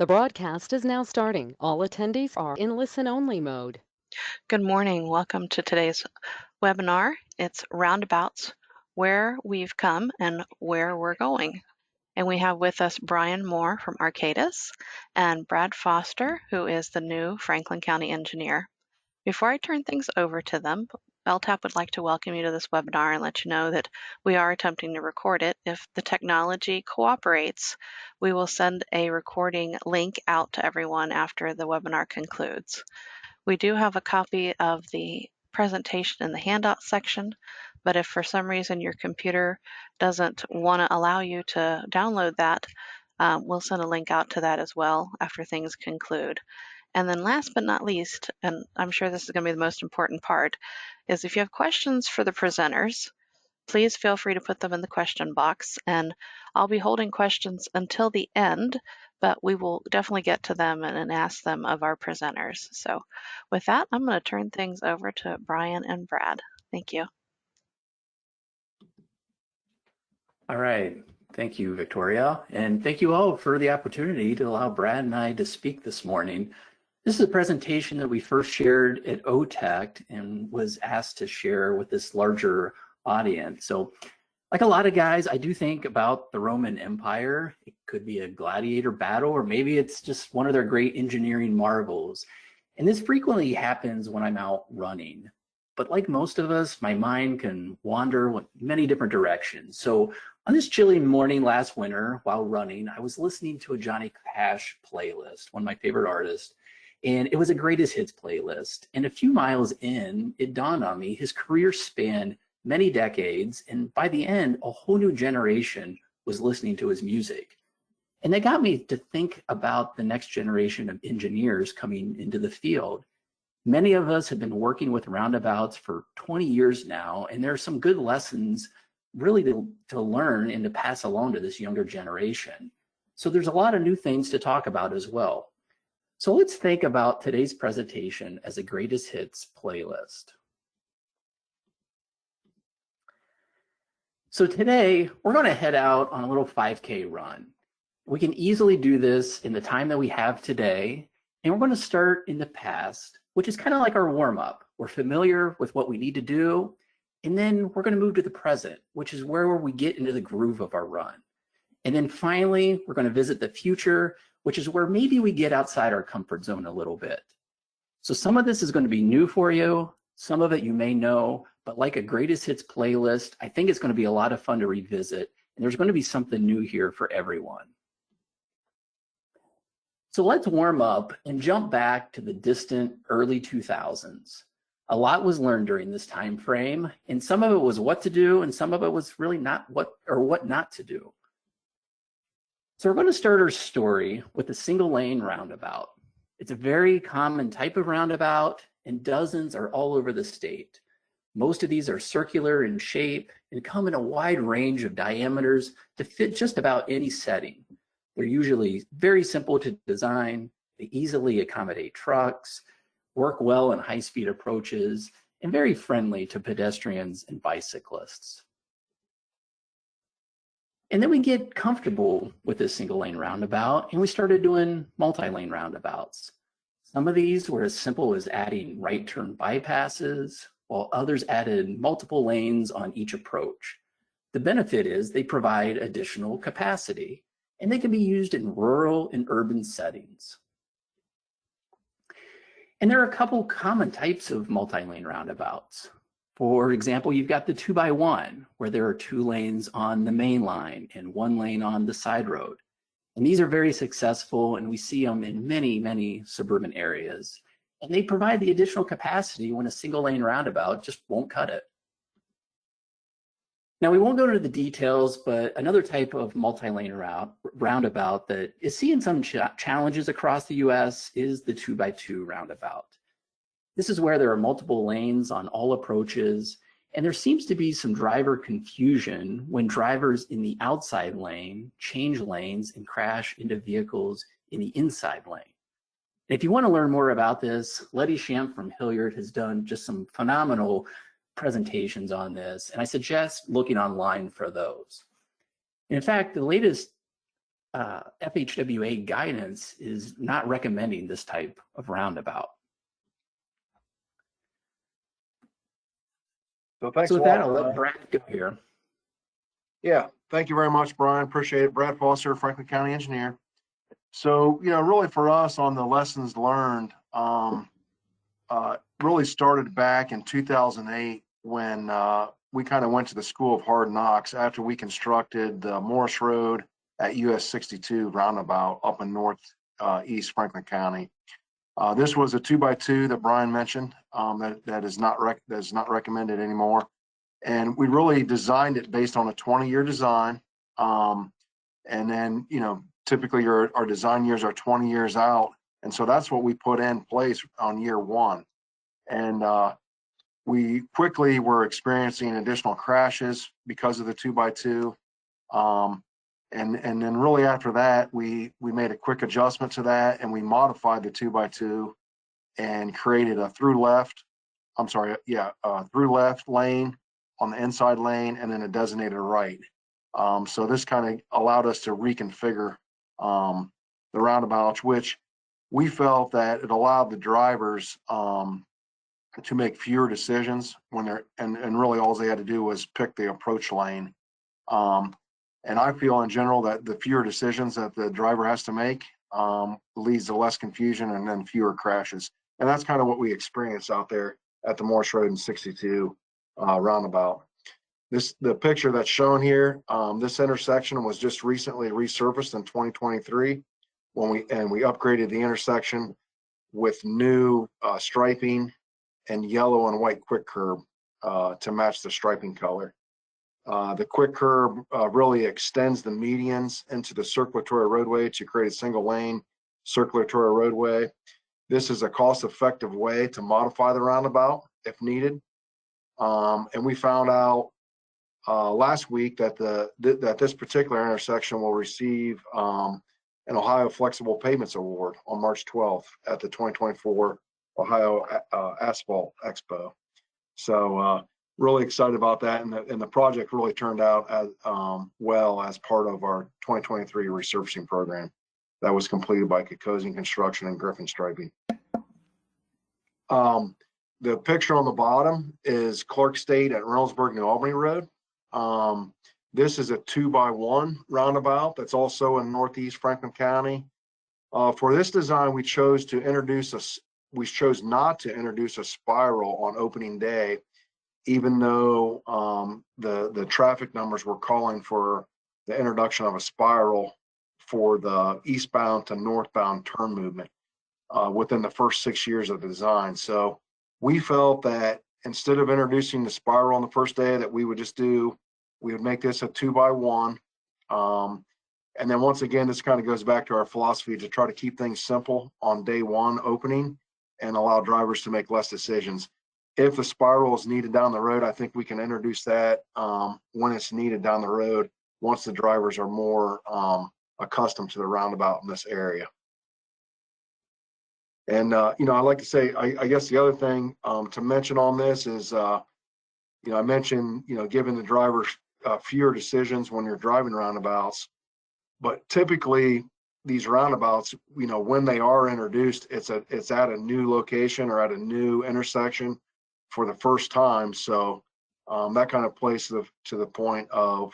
The broadcast is now starting. All attendees are in listen-only mode. Good morning. Welcome to today's webinar. It's Roundabouts, where we've come and where we're going. And we have with us Brian Moore from Arcadis and Brad Foster, who is the new Franklin County engineer. Before I turn things over to them, LTAP would like to welcome you to this webinar and let you know that we are attempting to record it. If the technology cooperates, we will send a recording link out to everyone after the webinar concludes. We do have a copy of the presentation in the handout section, but if for some reason your computer doesn't want to allow you to download that, we'll send a link out to that as well after things conclude. And then last but not least, and I'm sure this is going to be the most important part, is if you have questions for the presenters, please feel free to put them in the question box, and I'll be holding questions until the end, but we will definitely get to them and ask them of our presenters. So with that, I'm going to turn things over to Brian and Brad. Thank you. All right. Thank you, Victoria. And thank you all for the opportunity to allow Brad and I to speak this morning. This is a presentation that we first shared at OTEC and was asked to share with this larger audience. So like a lot of guys, I do think about the Roman Empire. It could be a gladiator battle, or maybe it's just one of their great engineering marvels. And this frequently happens when I'm out running. But like most of us, my mind can wander many different directions. So on this chilly morning last winter while running, I was listening to a Johnny Cash playlist, one of my favorite artists, and it was a greatest hits playlist. And a few miles in, it dawned on me, his career spanned many decades, and by the end, a whole new generation was listening to his music. And that got me to think about the next generation of engineers coming into the field. Many of us have been working with roundabouts for 20 years now, and there are some good lessons really to learn and to pass along to this younger generation. So there's a lot of new things to talk about as well. So let's think about today's presentation as a greatest hits playlist. So today we're going to head out on a little 5K run. We can easily do this in the time that we have today, and we're going to start in the past, which is kind of like our warm-up. We're familiar with what we need to do, and then we're going to move to the present, which is where we get into the groove of our run. And then finally, we're going to visit the future, which is where maybe we get outside our comfort zone a little bit. So some of this is going to be new for you. Some of it you may know, but like a greatest hits playlist, I think it's going to be a lot of fun to revisit, and there's going to be something new here for everyone. So let's warm up and jump back to the distant early 2000s. A lot was learned during this time frame, and some of it was what to do, and some of it was really not what not to do. So we're going to start our story with a single lane roundabout. It's a very common type of roundabout, and dozens are all over the state. Most of these are circular in shape and come in a wide range of diameters to fit just about any setting. They're usually very simple to design, they easily accommodate trucks, work well in high-speed approaches, and very friendly to pedestrians and bicyclists. And then we get comfortable with this single lane roundabout, and we started doing multi-lane roundabouts. Some of these were as simple as adding right turn bypasses, while others added multiple lanes on each approach. The benefit is they provide additional capacity, and they can be used in rural and urban settings. And there are a couple common types of multi-lane roundabouts. For example, you've got the 2x1, where there are 2 lanes on the main line and 1 lane on the side road. And these are very successful, and we see them in many, many suburban areas. And they provide the additional capacity when a single lane roundabout just won't cut it. Now, we won't go into the details, but another type of multi-lane roundabout that is seeing some challenges across the US is the 2x2 roundabout. This is where there are multiple lanes on all approaches, and there seems to be some driver confusion when drivers in the outside lane change lanes and crash into vehicles in the inside lane. And if you want to learn more about this, Letty Shamp from Hilliard has done just some phenomenal presentations on this, and I suggest looking online for those. And in fact, the latest FHWA guidance is not recommending this type of roundabout. So thanks So a with that, lot, I'll let Brian. Brad go here. Yeah, thank you very much, Brian. Appreciate it. Brad Foster, Franklin County Engineer. So, really for us on the lessons learned, really started back in 2008 when we kind of went to the School of Hard Knocks after we constructed the Morris Road at US 62 roundabout up in northeast Franklin County. This was a 2x2 that Brian mentioned that is not recommended anymore. And we really designed it based on a 20-year design. And then, typically our design years are 20 years out. And so that's what we put in place on year one. And we quickly were experiencing additional crashes because of the 2x2. And then really after that, we made a quick adjustment to that and we modified the 2x2 and created a through left lane on the inside lane and then a designated right. So this kind of allowed us to reconfigure the roundabouts, which we felt that it allowed the drivers to make fewer decisions when they're, and really all they had to do was pick the approach lane. And I feel in general that the fewer decisions that the driver has to make leads to less confusion and then fewer crashes. And that's kind of what we experienced out there at the Morris Road and 62 roundabout. The picture that's shown here, this intersection was just recently resurfaced in 2023 when we upgraded the intersection with new striping and yellow and white quick curb to match the striping color. The quick curb really extends the medians into the circulatory roadway to create a single lane circulatory roadway. This is a cost-effective way to modify the roundabout if needed. And we found out last week that that this particular intersection will receive an Ohio Flexible Pavements Award on March 12th at the 2024 Ohio Asphalt Expo. So really excited about that, and the project really turned out as well as part of our 2023 resurfacing program that was completed by Kekosian Construction and Griffin Striping. The picture on the bottom is Clark State at Reynoldsburg, New Albany Road. This is a 2x1 roundabout that's also in northeast Franklin County. For this design, we chose not to introduce a spiral on opening day, even though the traffic numbers were calling for the introduction of a spiral for the eastbound to northbound turn movement within the first 6 years of the design. So we felt that instead of introducing the spiral on the first day, that we would make this a 2x1. And then once again, this kind of goes back to our philosophy to try to keep things simple on day one opening and allow drivers to make less decisions. If the spiral is needed down the road, I think we can introduce that when it's needed down the road, once the drivers are more accustomed to the roundabout in this area. And, I'd like to say, I guess the other thing to mention on this is, I mentioned, giving the drivers fewer decisions when you're driving roundabouts, but typically these roundabouts, when they are introduced, it's at a new location or at a new intersection for the first time. So that kind of plays to the point of,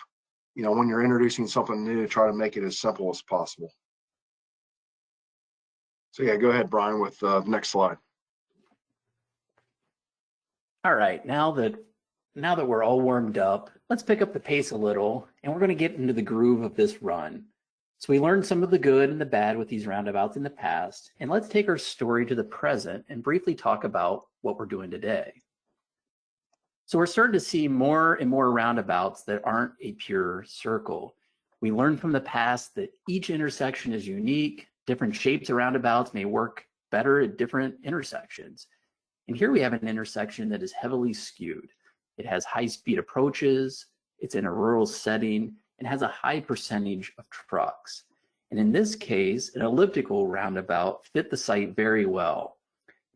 when you're introducing something new, try to make it as simple as possible. So yeah, go ahead, Brian, with the next slide. All right, now that we're all warmed up, let's pick up the pace a little, and we're going to get into the groove of this run. So we learned some of the good and the bad with these roundabouts in the past, and let's take our story to the present and briefly talk about what we're doing today. So we're starting to see more and more roundabouts that aren't a pure circle. We learned from the past that each intersection is unique. Different shapes of roundabouts may work better at different intersections. And here we have an intersection that is heavily skewed. It has high-speed approaches, it's in a rural setting, and has a high percentage of trucks. And in this case, an elliptical roundabout fit the site very well.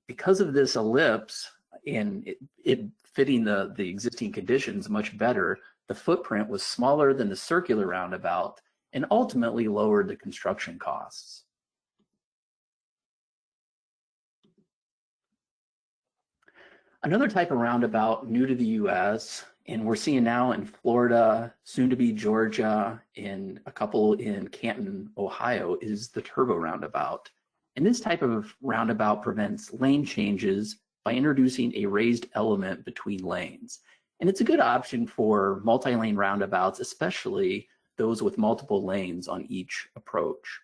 Because of this ellipse and it fitting the existing conditions much better, the footprint was smaller than the circular roundabout, and ultimately lowered the construction costs. Another type of roundabout new to the US, and we're seeing now in Florida, soon to be Georgia, and a couple in Canton, Ohio, is the turbo roundabout. And this type of roundabout prevents lane changes by introducing a raised element between lanes. And it's a good option for multi-lane roundabouts, especially those with multiple lanes on each approach.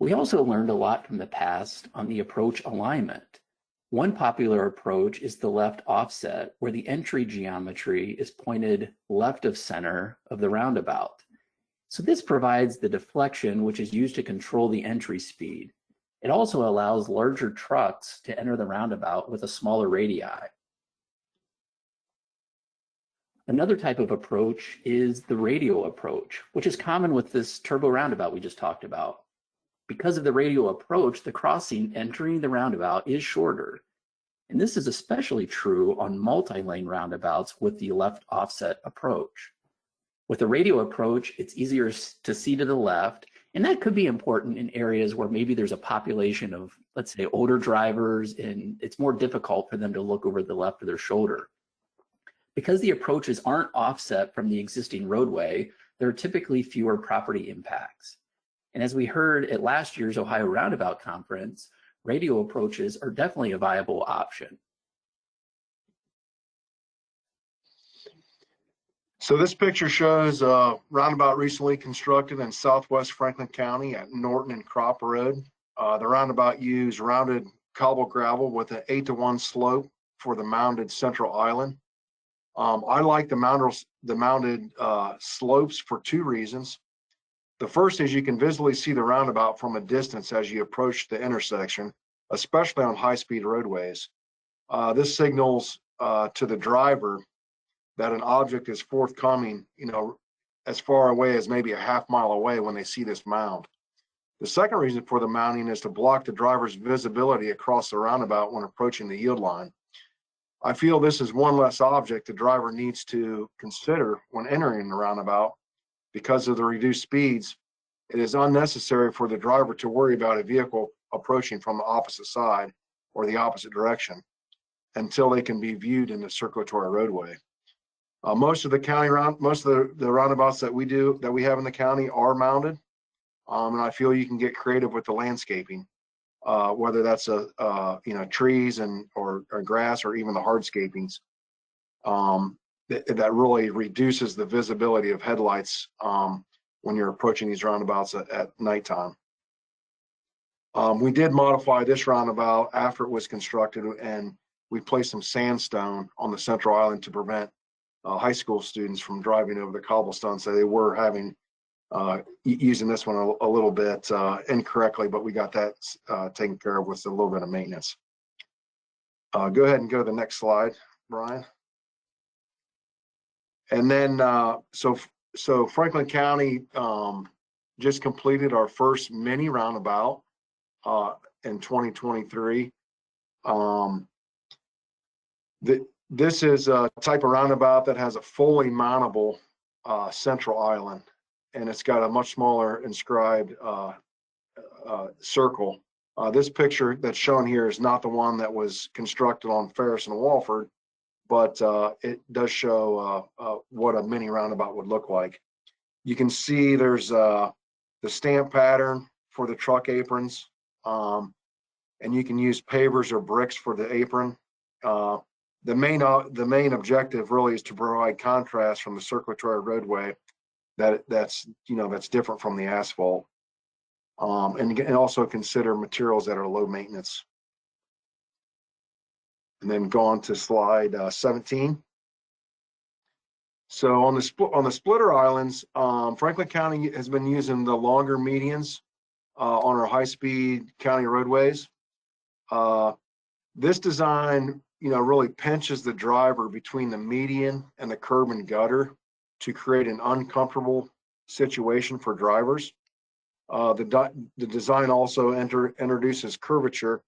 We also learned a lot from the past on the approach alignment. One popular approach is the left offset, where the entry geometry is pointed left of center of the roundabout. So this provides the deflection, which is used to control the entry speed. It also allows larger trucks to enter the roundabout with a smaller radii. Another type of approach is the radial approach, which is common with this turbo roundabout we just talked about. Because of the radial approach, the crossing entering the roundabout is shorter. And this is especially true on multi-lane roundabouts with the left offset approach. With the radial approach, it's easier to see to the left, and that could be important in areas where maybe there's a population of, let's say, older drivers, and it's more difficult for them to look over the left of their shoulder. Because the approaches aren't offset from the existing roadway, there are typically fewer property impacts. And as we heard at last year's Ohio Roundabout Conference, radial approaches are definitely a viable option. So this picture shows a roundabout recently constructed in southwest Franklin County at Norton and Crop Road. The roundabout used rounded cobble gravel with an 8-to-1 slope for the mounded central island. I like the mounded slopes for two reasons. The first is you can visually see the roundabout from a distance as you approach the intersection, especially on high-speed roadways. This signals to the driver that an object is forthcoming, as far away as maybe a half-mile away when they see this mound. The second reason for the mounding is to block the driver's visibility across the roundabout when approaching the yield line. I feel this is one less object the driver needs to consider when entering the roundabout. Because of the reduced speeds, it is unnecessary for the driver to worry about a vehicle approaching from the opposite side or the opposite direction until they can be viewed in the circulatory roadway. Most of the roundabouts that we have in the county are mounded, and I feel you can get creative with the landscaping, whether that's trees or grass or even the hardscapings. That really reduces the visibility of headlights when you're approaching these roundabouts at nighttime. We did modify this roundabout after it was constructed, and we placed some sandstone on the central island to prevent high school students from driving over the cobblestone. So they were using this one a little bit incorrectly, but we got that taken care of with a little bit of maintenance. Go ahead and go to the next slide, Brian. And then, so Franklin County just completed our first mini roundabout in 2023. This is a type of roundabout that has a fully mountable central island, and it's got a much smaller inscribed circle. This picture that's shown here is not the one that was constructed on Ferris and Walford, but it does show what a mini roundabout would look like. You can see there's the stamp pattern for the truck aprons, and you can use pavers or bricks for the apron. The main objective really is to provide contrast from the circulatory roadway that's different from the asphalt, and also consider materials that are low maintenance. And then go on to slide 17. So on the splitter islands, Franklin County has been using the longer medians on our high-speed county roadways. This design, really pinches the driver between the median and the curb and gutter to create an uncomfortable situation for drivers. The design also introduces curvature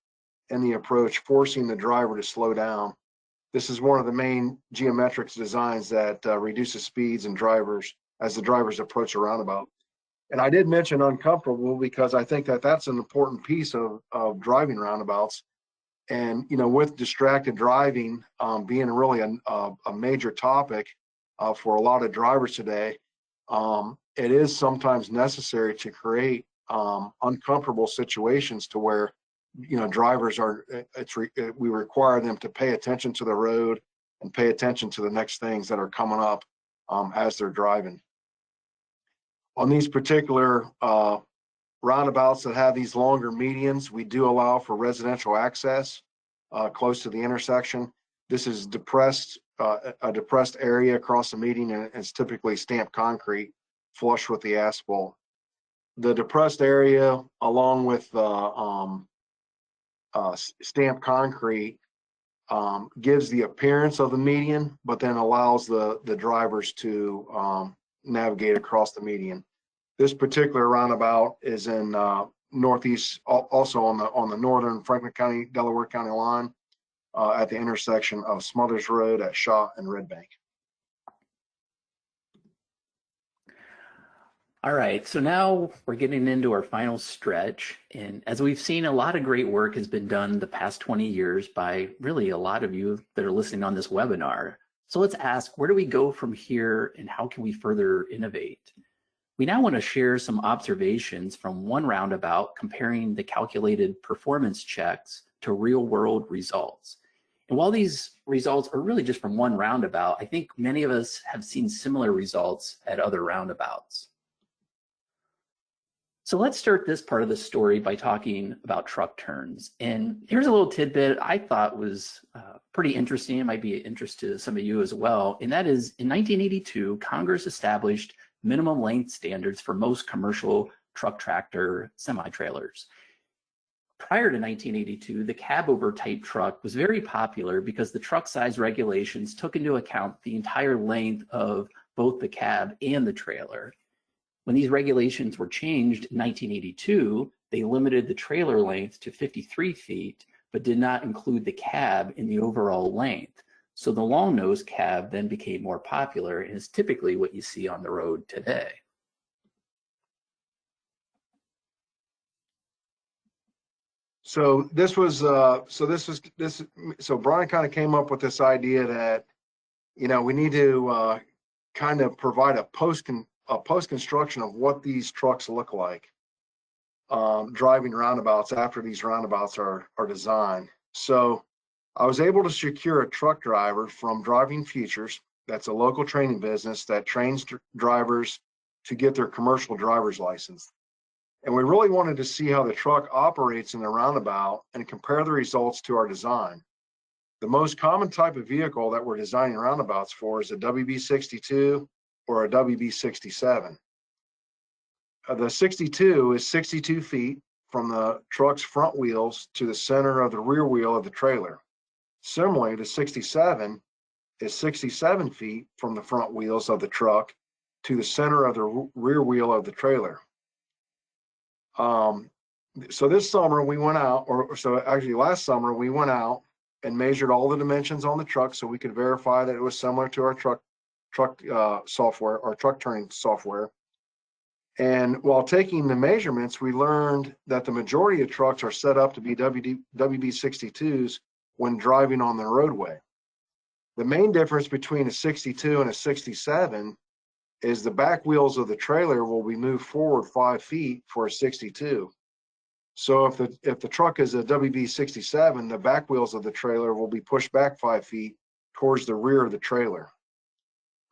in the approach, forcing the driver to slow down this is one of the main geometric designs that reduces speeds and drivers as the drivers approach a roundabout. And I did mention uncomfortable because I think that that's an important piece of driving roundabouts. And, you know, with distracted driving being really a major topic for a lot of drivers today, it is sometimes necessary to create uncomfortable situations to where, you know, drivers are, we require them to pay attention to the road and pay attention to the next things that are coming up as they're driving. On these particular roundabouts that have these longer medians, we do allow for residential access close to the intersection. This is a depressed area across the median, and it's typically stamped concrete flush with the asphalt. The depressed area, along with stamped concrete, gives the appearance of the median, but then allows the drivers to navigate across the median. This particular roundabout is in northeast, also on the northern Franklin County, Delaware County line, at the intersection of Smothers Road at Shaw and Red Bank. All right, so now we're getting into our final stretch. And as we've seen, a lot of great work has been done the past 20 years by really a lot of you that are listening on this webinar. So let's ask, where do we go from here and how can we further innovate? We now want to share some observations from one roundabout comparing the calculated performance checks to real world results. And while these results are really just from one roundabout, I think many of us have seen similar results at other roundabouts. So let's start this part of the story by talking about truck turns. And here's a little tidbit I thought was pretty interesting. It might be of interest to some of you as well. And that is, in 1982, Congress established minimum length standards for most commercial truck tractor semi-trailers. Prior to 1982, the cab-over type truck was very popular because the truck size regulations took into account the entire length of both the cab and the trailer. When these regulations were changed in 1982, they limited the trailer length to 53 feet, but did not include the cab in the overall length. So the long nose cab then became more popular and is typically what you see on the road today. So Brian kind of came up with this idea that, you know, we need to kind of provide a post-construction of what these trucks look like driving roundabouts after these roundabouts are designed. So I was able to secure a truck driver from Driving Futures. That's a local training business that trains drivers to get their commercial driver's license. And we really wanted to see how the truck operates in the roundabout and compare the results to our design. The most common type of vehicle that we're designing roundabouts for is a WB62 or a WB67. The 62 is 62 feet from the truck's front wheels to the center of the rear wheel of the trailer. Similarly, the 67 is 67 feet from the front wheels of the truck to the center of the rear wheel of the trailer. So this summer we went out, actually last summer we went out and measured all the dimensions on the truck so we could verify that it was similar to our truck software, or truck turning software. And while taking the measurements, we learned that the majority of trucks are set up to be WB62s when driving on the roadway. The main difference between a 62 and a 67 is the back wheels of the trailer will be moved forward 5 feet for a 62. So if the truck is a WB67, the back wheels of the trailer will be pushed back 5 feet towards the rear of the trailer.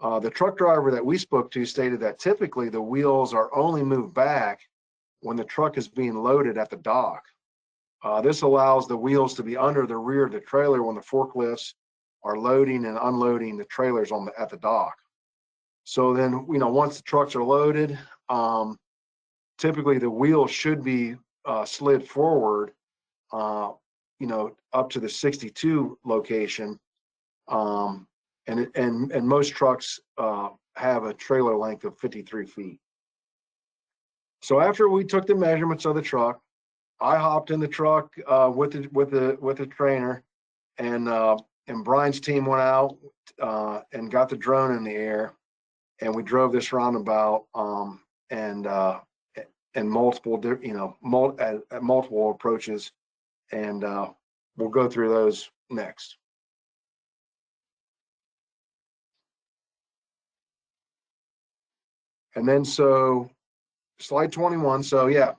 The truck driver that we spoke to stated that typically the wheels are only moved back when the truck is being loaded at the dock. This allows the wheels to be under the rear of the trailer when the forklifts are loading and unloading the trailers at the dock. So then, you know, once the trucks are loaded, typically the wheels should be slid forward, you know, up to the 62 location. And most trucks have a trailer length of 53 feet. So after we took the measurements of the truck, I hopped in the truck with the trainer, and and Brian's team went out and got the drone in the air, and we drove this roundabout and multiple, at multiple approaches, and we'll go through those next. And then so slide 21. So yeah,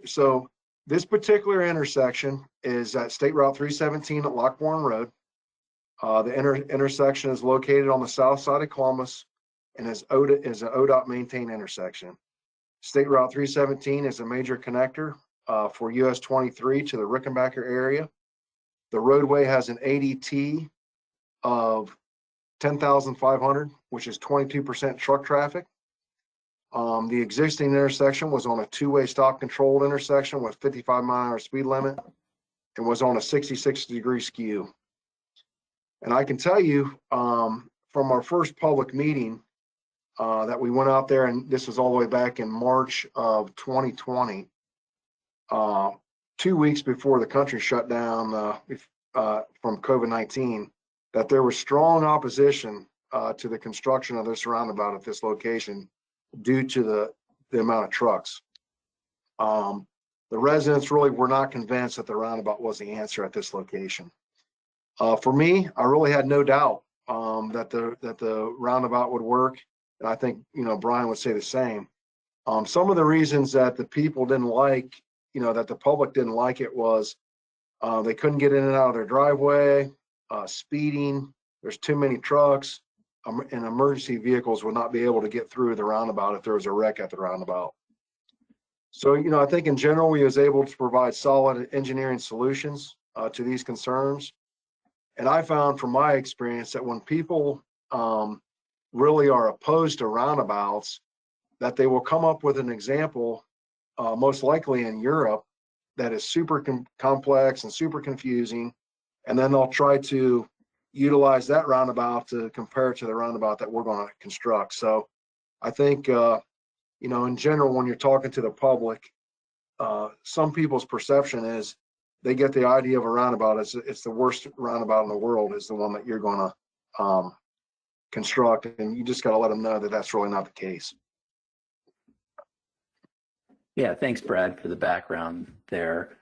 so this particular intersection is at State Route 317 at Lockbourne Road. The intersection is located on the south side of Columbus and is an ODOT maintained intersection. State Route 317 is a major connector for US 23 to the Rickenbacker area. The roadway has an ADT of 10,500, which is 22% truck traffic. The existing intersection was on a two-way stop controlled intersection with 55-mile-an-hour speed limit and was on a 66-degree skew. And I can tell you from our first public meeting that we went out there, and this was all the way back in March of 2020, 2 weeks before the country shut down from COVID-19, that there was strong opposition to the construction of this roundabout at this location due to the amount of trucks. The residents really were not convinced that the roundabout was the answer at this location. For me, I really had no doubt that the roundabout would work, and I think Brian would say the same. Some of the reasons that the people didn't like, that the public didn't like it was they couldn't get in and out of their driveway, speeding, there's too many trucks, and emergency vehicles would not be able to get through the roundabout if there was a wreck at the roundabout. So, I think in general, we was able to provide solid engineering solutions to these concerns. And I found from my experience that when people really are opposed to roundabouts, that they will come up with an example, most likely in Europe, that is super complex and super confusing. And then they'll try to utilize that roundabout to compare it to the roundabout that we're going to construct. So I think, in general, when you're talking to the public, some people's perception is they get the idea of a roundabout as it's the worst roundabout in the world is the one that you're going to construct. And you just got to let them know that that's really not the case. Yeah, thanks, Brad, for the background there.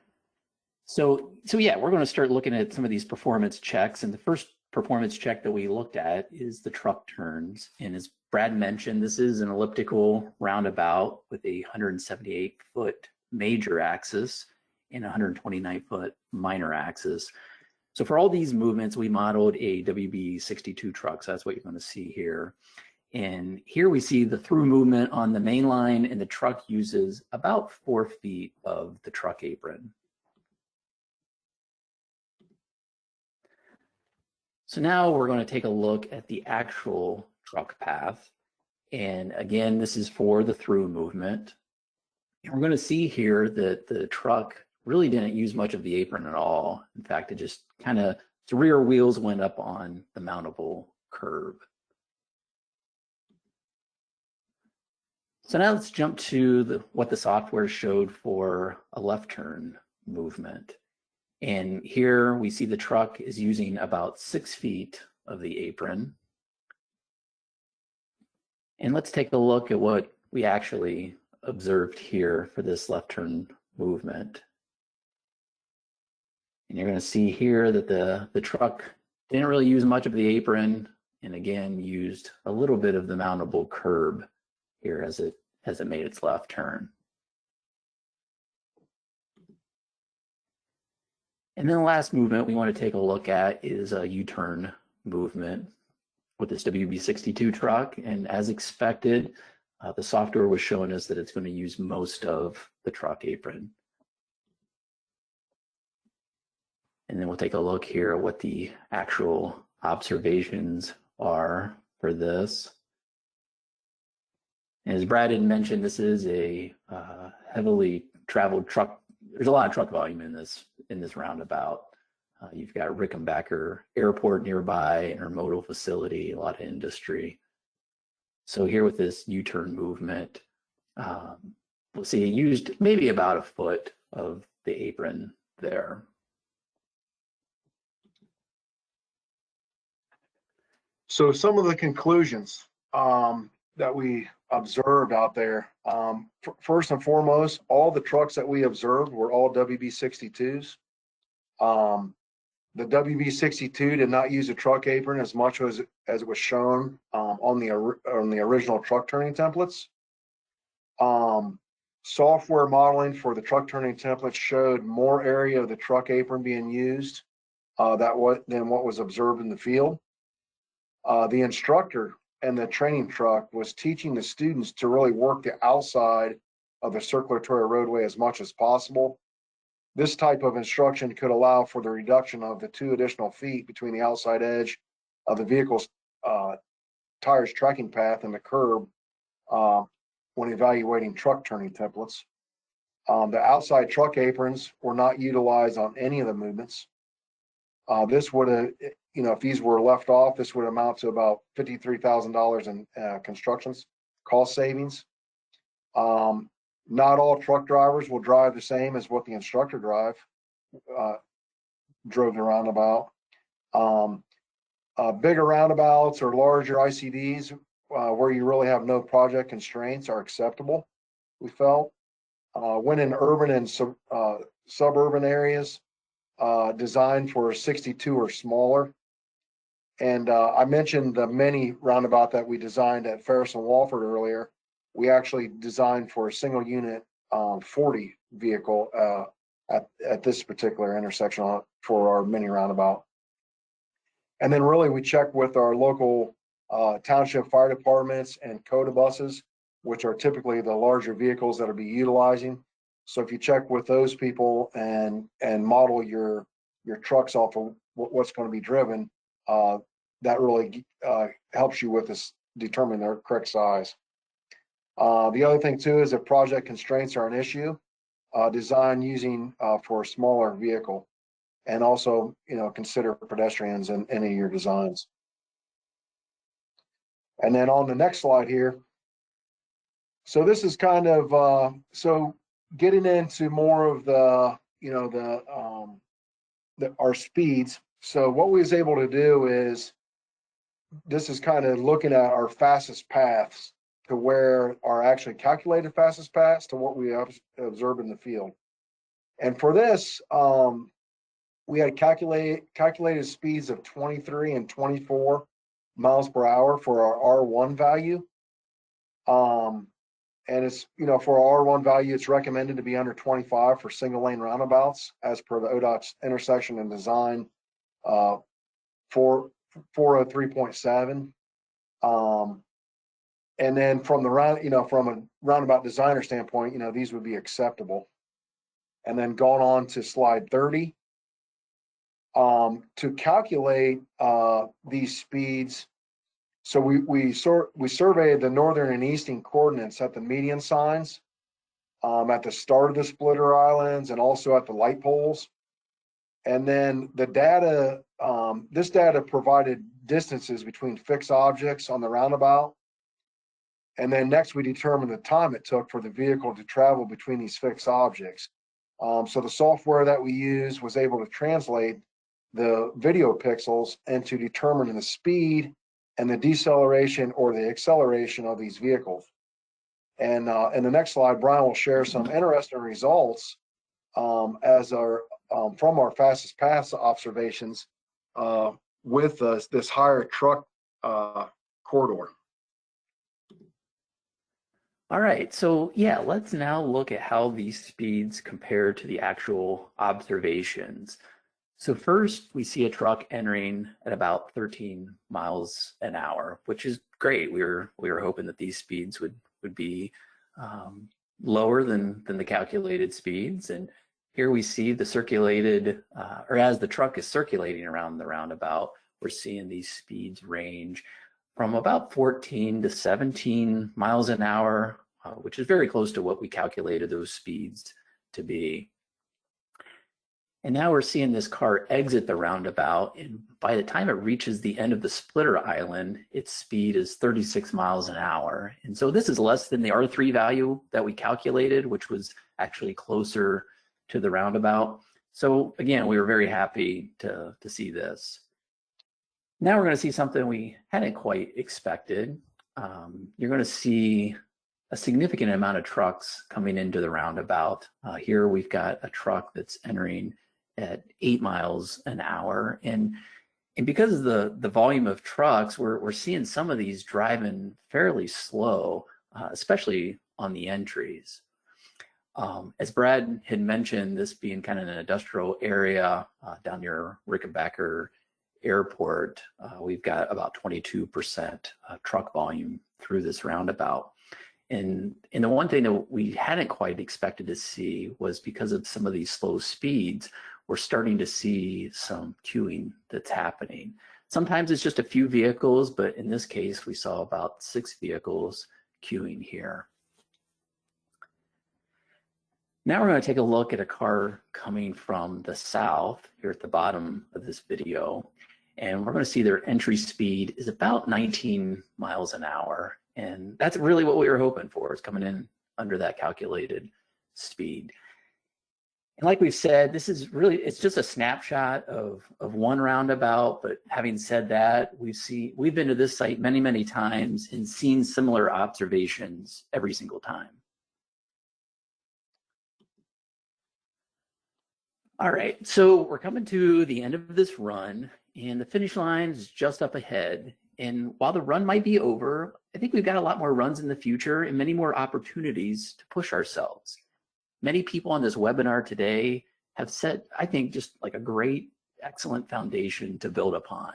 So yeah, we're going to start looking at some of these performance checks. And the first performance check that we looked at is the truck turns. And as Brad mentioned, this is an elliptical roundabout with a 178-foot major axis and 129-foot minor axis. So for all these movements, we modeled a WB62 truck. So that's what you're going to see here. And here we see the through movement on the main line, and the truck uses about 4 feet of the truck apron. So now we're going to take a look at the actual truck path. And again, this is for the through movement. And we're going to see here that the truck really didn't use much of the apron at all. In fact, it just the rear wheels went up on the mountable curb. So now let's jump to what the software showed for a left turn movement. And here we see the truck is using about 6 feet of the apron. And let's take a look at what we actually observed here for this left turn movement. And you're going to see here that the truck didn't really use much of the apron, and again used a little bit of the mountable curb here as it made its left turn. And then the last movement we want to take a look at is a U-turn movement with this WB62 truck. And as expected, the software was showing us that it's going to use most of the truck apron. And then we'll take a look here at what the actual observations are for this. As Brad had mentioned, this is a heavily traveled truck. There's a lot of truck volume in this roundabout. You've got Rickenbacker Airport nearby, intermodal facility, a lot of industry. So here with this U-turn movement, we'll see it used maybe about 1 foot of the apron there. So some of the conclusions that we observed out there, first and foremost, all the trucks that we observed were all WB62s. The WB62 did not use a truck apron as much as it was shown on the original truck turning templates. Software modeling for the truck turning templates showed more area of the truck apron being used than what was observed in the field. The instructor and the training truck was teaching the students to really work the outside of the circulatory roadway as much as possible. This type of instruction could allow for the reduction of the 2 additional feet between the outside edge of the vehicle's tires tracking path and the curb when evaluating truck turning templates. The outside truck aprons were not utilized on any of the movements. This would have, if these were left off, this would amount to about $53,000 in construction cost savings. Not all truck drivers will drive the same as what the instructor drove the roundabout. Bigger roundabouts or larger ICDs where you really have no project constraints are acceptable, we felt. When in urban and suburban areas, designed for 62 or smaller. And I mentioned the mini roundabout that we designed at Ferris and Walford earlier. We actually designed for a single unit 40 vehicle at this particular intersection for our mini roundabout. And then really we checked with our local township fire departments and CODA buses, which are typically the larger vehicles that will be utilizing. So if you check with those people and model your trucks off of what's going to be driven, that really helps you with this, determine their correct size. The other thing too is if project constraints are an issue, design using for a smaller vehicle, and also consider pedestrians in any of your designs. And then on the next slide here, so this is kind of so getting into more of the our speeds. So what we was able to do is, this is kind of looking at our fastest paths to where our actually calculated fastest paths to what we observed in the field. And for this, we had calculated speeds of 23 and 24 miles per hour for our R1 value. And it's, for our R1 value, it's recommended to be under 25 for single lane roundabouts as per the ODOT's intersection and design 403.7. And then from the from a roundabout designer standpoint, these would be acceptable. And then going on to slide 30, to calculate these speeds. So we surveyed the northern and eastern coordinates at the median signs, at the start of the splitter islands, and also at the light poles. And then the data, this data provided distances between fixed objects on the roundabout. And then next we determined the time it took for the vehicle to travel between these fixed objects. So the software that we used was able to translate the video pixels into determining the speed and the deceleration or the acceleration of these vehicles. And in the next slide, Brian will share some interesting results from our fastest paths observations with this higher truck corridor. All right, so yeah, let's now look at how these speeds compare to the actual observations. So first, we see a truck entering at about 13 miles an hour, which is great. We were hoping that these speeds would be lower than the calculated speeds. And here we see the circulated, or as the truck is circulating around the roundabout, we're seeing these speeds range from about 14 to 17 miles an hour, which is very close to what we calculated those speeds to be. And now we're seeing this car exit the roundabout, and by the time it reaches the end of the splitter island, its speed is 36 miles an hour. And so this is less than the R3 value that we calculated, which was actually closer to the roundabout. So again, we were very happy to see this. Now we're going to see something we hadn't quite expected. You're going to see a significant amount of trucks coming into the roundabout. Here we've got a truck that's entering at 8 miles an hour. And because of the volume of trucks, we're seeing some of these driving fairly slow, especially on the entries. As Brad had mentioned, this being kind of an industrial area down near Rickenbacker Airport, we've got about 22% truck volume through this roundabout. And the one thing that we hadn't quite expected to see was, because of some of these slow speeds, we're starting to see some queuing that's happening. Sometimes it's just a few vehicles, but in this case, we saw about 6 vehicles queuing here. Now we're going to take a look at a car coming from the south here at the bottom of this video. And we're going to see their entry speed is about 19 miles an hour. And that's really what we were hoping for, is coming in under that calculated speed. And like we've said, this is really, it's just a snapshot of one roundabout. But having said that, we've been to this site many, many times and seen similar observations every single time. All right, so we're coming to the end of this run, and the finish line is just up ahead. And while the run might be over, I think we've got a lot more runs in the future and many more opportunities to push ourselves. Many people on this webinar today have set, I think, just like a great, excellent foundation to build upon.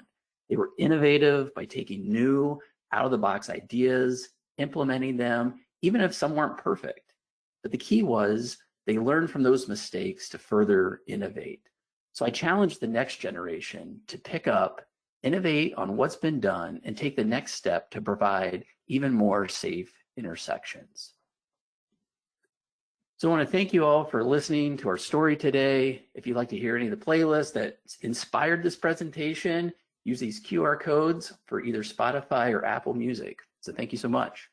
They were innovative by taking new, out-of-the-box ideas, implementing them, even if some weren't perfect. But the key was they learned from those mistakes to further innovate. So I challenge the next generation to pick up, innovate on what's been done, and take the next step to provide even more safe intersections. So I want to thank you all for listening to our story today. If you'd like to hear any of the playlists that inspired this presentation, use these QR codes for either Spotify or Apple Music. So thank you so much.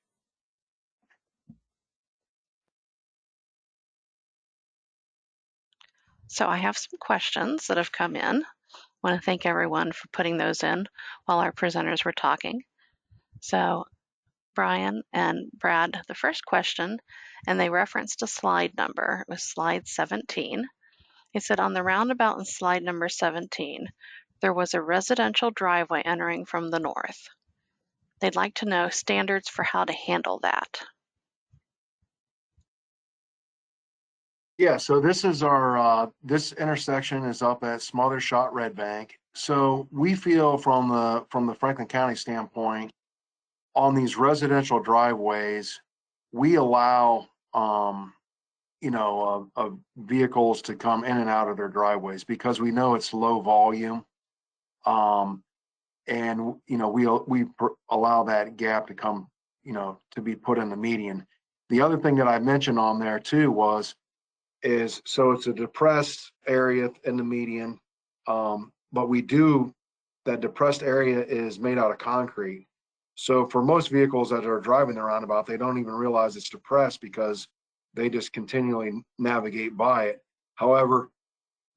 So I have some questions that have come in. I want to thank everyone for putting those in while our presenters were talking. So Brian and Brad, the first question, and they referenced a slide number. It was slide 17. It said, on the roundabout in slide number 17, there was a residential driveway entering from the north. They'd like to know standards for how to handle that. Yeah, so this is our, this intersection is up at Smothershot Red Bank. So we feel from the Franklin County standpoint, on these residential driveways, we allow, vehicles to come in and out of their driveways because we know it's low volume. And, we allow that gap to come, to be put in the median. The other thing that I mentioned on there too so it's a depressed area in the median, but that depressed area is made out of concrete. So for most vehicles that are driving the roundabout, they don't even realize it's depressed because they just continually navigate by it. However,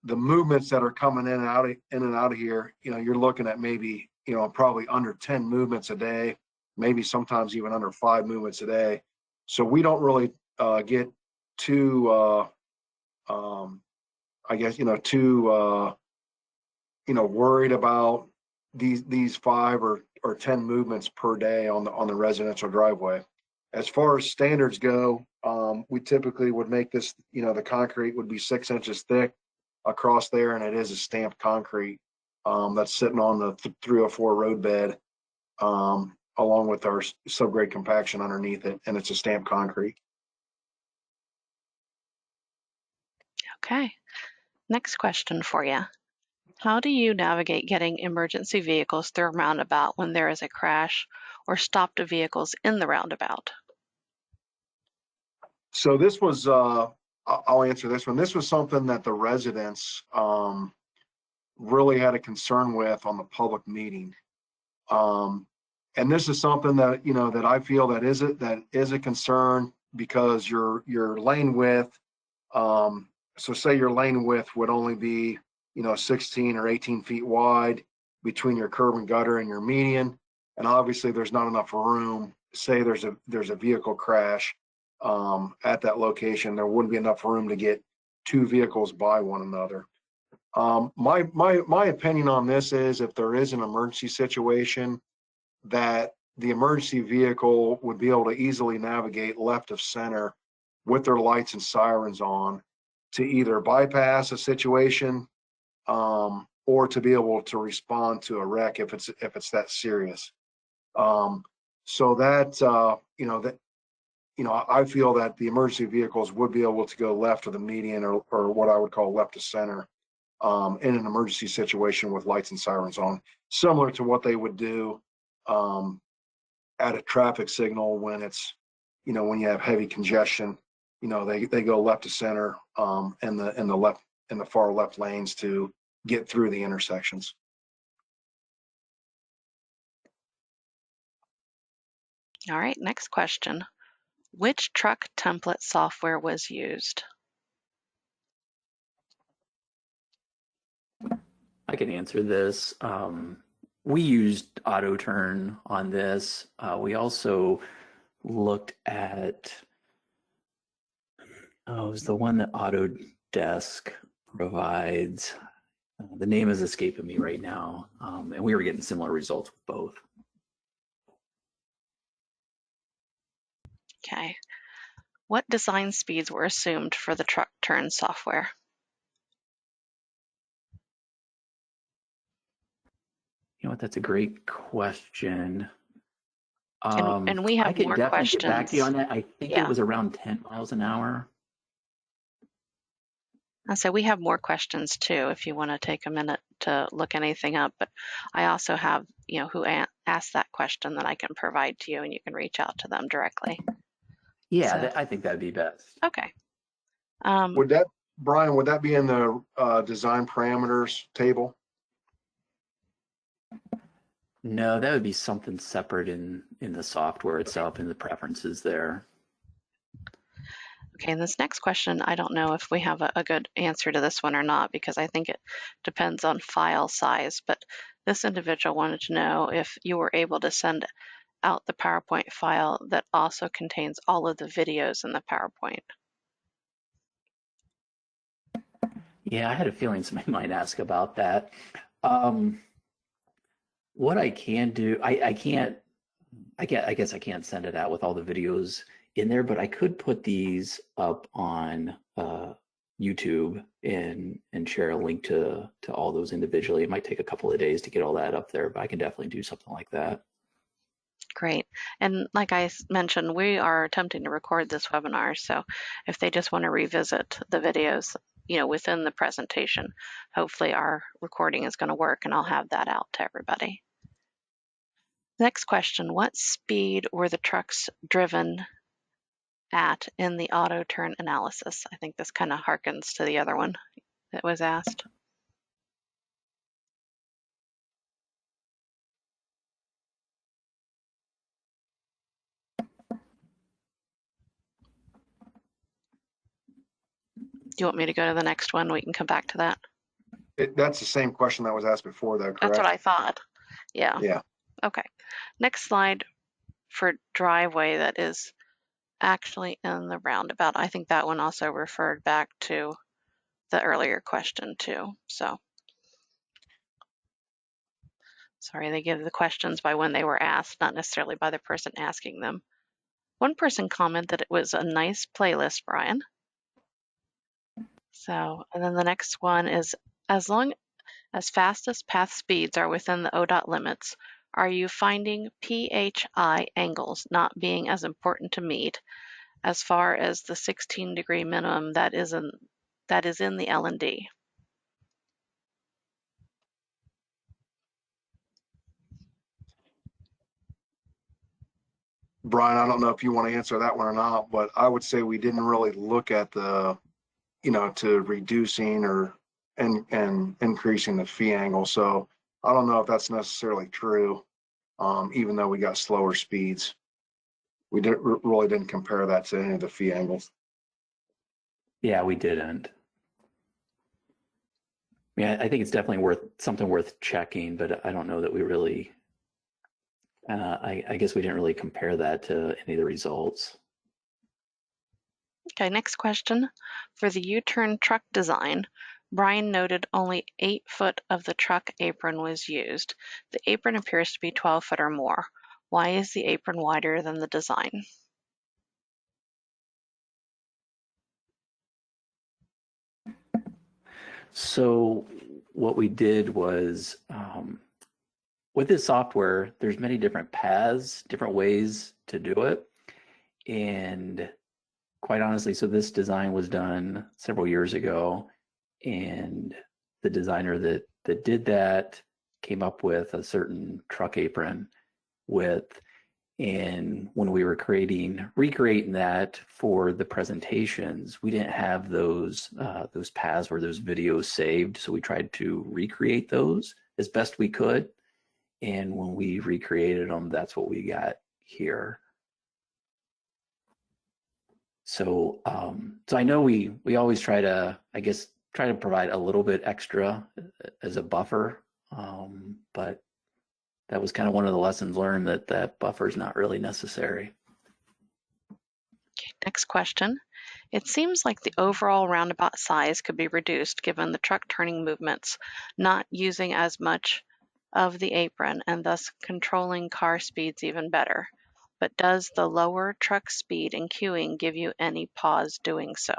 the movements that are coming in and out of here, you're looking at maybe, probably under 10 movements a day, maybe sometimes even under 5 movements a day. So we don't really get too worried about these 5 or 10 movements per day on the residential driveway. As far as standards go, we typically would make this, the concrete would be 6 inches thick across there, and it is a stamped concrete that's sitting on the 304 road bed, along with our subgrade compaction underneath it, and it's a stamped concrete. Okay, next question for you. How do you navigate getting emergency vehicles through a roundabout when there is a crash or stopped vehicles in the roundabout? So this was, I'll answer this one. This was something that the residents really had a concern with on the public meeting. And this is something that, that I feel that is a concern because your lane width, so say your lane width would only be, 16 or 18 feet wide, between your curb and gutter and your median. And obviously there's not enough room. Say there's a vehicle crash at that location, there wouldn't be enough room to get two vehicles by one another. My opinion on this is, if there is an emergency situation, that the emergency vehicle would be able to easily navigate left of center with their lights and sirens on to either bypass a situation or to be able to respond to a wreck if it's that serious. So that I feel that the emergency vehicles would be able to go left of the median, or what I would call left of center, in an emergency situation with lights and sirens on, similar to what they would do at a traffic signal when it's, when you have heavy congestion. They go left to center in the far left lanes to get through the intersections. All right, next question. Which truck template software was used? I can answer this. We used AutoTurn on this. We also looked at, it was the one that Autodesk provides. The name is escaping me right now. And we were getting similar results with both. Okay. What design speeds were assumed for the truck turn software? You know what? That's a great question. And we have I could more definitely questions. get back to you on that. I think Yeah. it was around 10 miles an hour. So we have more questions too, if you want to take a minute to look anything up. But I also have, who asked that question that I can provide to you, and you can reach out to them directly. Yeah, So, I think that'd be best. okay. Brian, would that be in the design parameters table? No, that would be something separate in the software itself, in the preferences there. Okay, and this next question, I don't know if we have a good answer to this one or not, because I think it depends on file size. But this individual wanted to know if you were able to send out the PowerPoint file that also contains all of the videos in the PowerPoint. Yeah, I had a feeling somebody might ask about that. What I can do, I guess I can't send it out with all the videos in there, but I could put these up on YouTube and share a link to all those individually. It might take a couple of days to get all that up there, but I can definitely do something like that. Great. And like I mentioned, we are attempting to record this webinar. So if they just want to revisit the videos, within the presentation, hopefully our recording is going to work, and I'll have that out to everybody. Next question, what speed were the trucks driven at in the auto turn analysis? I think this kind of harkens to the other one that was asked. Do you want me to go to the next one? We can come back to that. That's the same question that was asked before, though, correct? That's what I thought. Yeah. Yeah. Okay. Next slide for driveway that is actually in the roundabout. I think that one also referred back to the earlier question too. So sorry, they give the questions by when they were asked, not necessarily by the person asking them. One person commented that it was a nice playlist, Brian. So, and then the next one is, as long as fastest path speeds are within the ODOT limits, are you finding PHI angles not being as important to meet as far as the 16-degree minimum that is in the L&D? Brian, I don't know if you want to answer that one or not, but I would say we didn't really look at the, to reducing and increasing the fee angle. So I don't know if that's necessarily true, even though we got slower speeds. We really didn't compare that to any of the fee angles. Yeah, we didn't. mean, I think it's definitely something worth checking, but I don't know that we really, I guess we didn't really compare that to any of the results. Okay, next question. For the U-turn truck design, Brian noted only 8 foot of the truck apron was used. The apron appears to be 12 foot or more. Why is the apron wider than the design? So what we did was, with this software, there's many different paths, different ways to do it. And quite honestly, so this design was done several years ago, and the designer that did that came up with a certain truck apron width. And when we were recreating that for the presentations, we didn't have those paths where those videos saved. So we tried to recreate those as best we could. And when we recreated them, that's what we got here. So, so I know we always try to, I guess, try to provide a little bit extra as a buffer, but that was kind of one of the lessons learned, that buffer is not really necessary. Okay, next question. It seems like the overall roundabout size could be reduced given the truck turning movements, not using as much of the apron and thus controlling car speeds even better. But does the lower truck speed and queuing give you any pause doing so?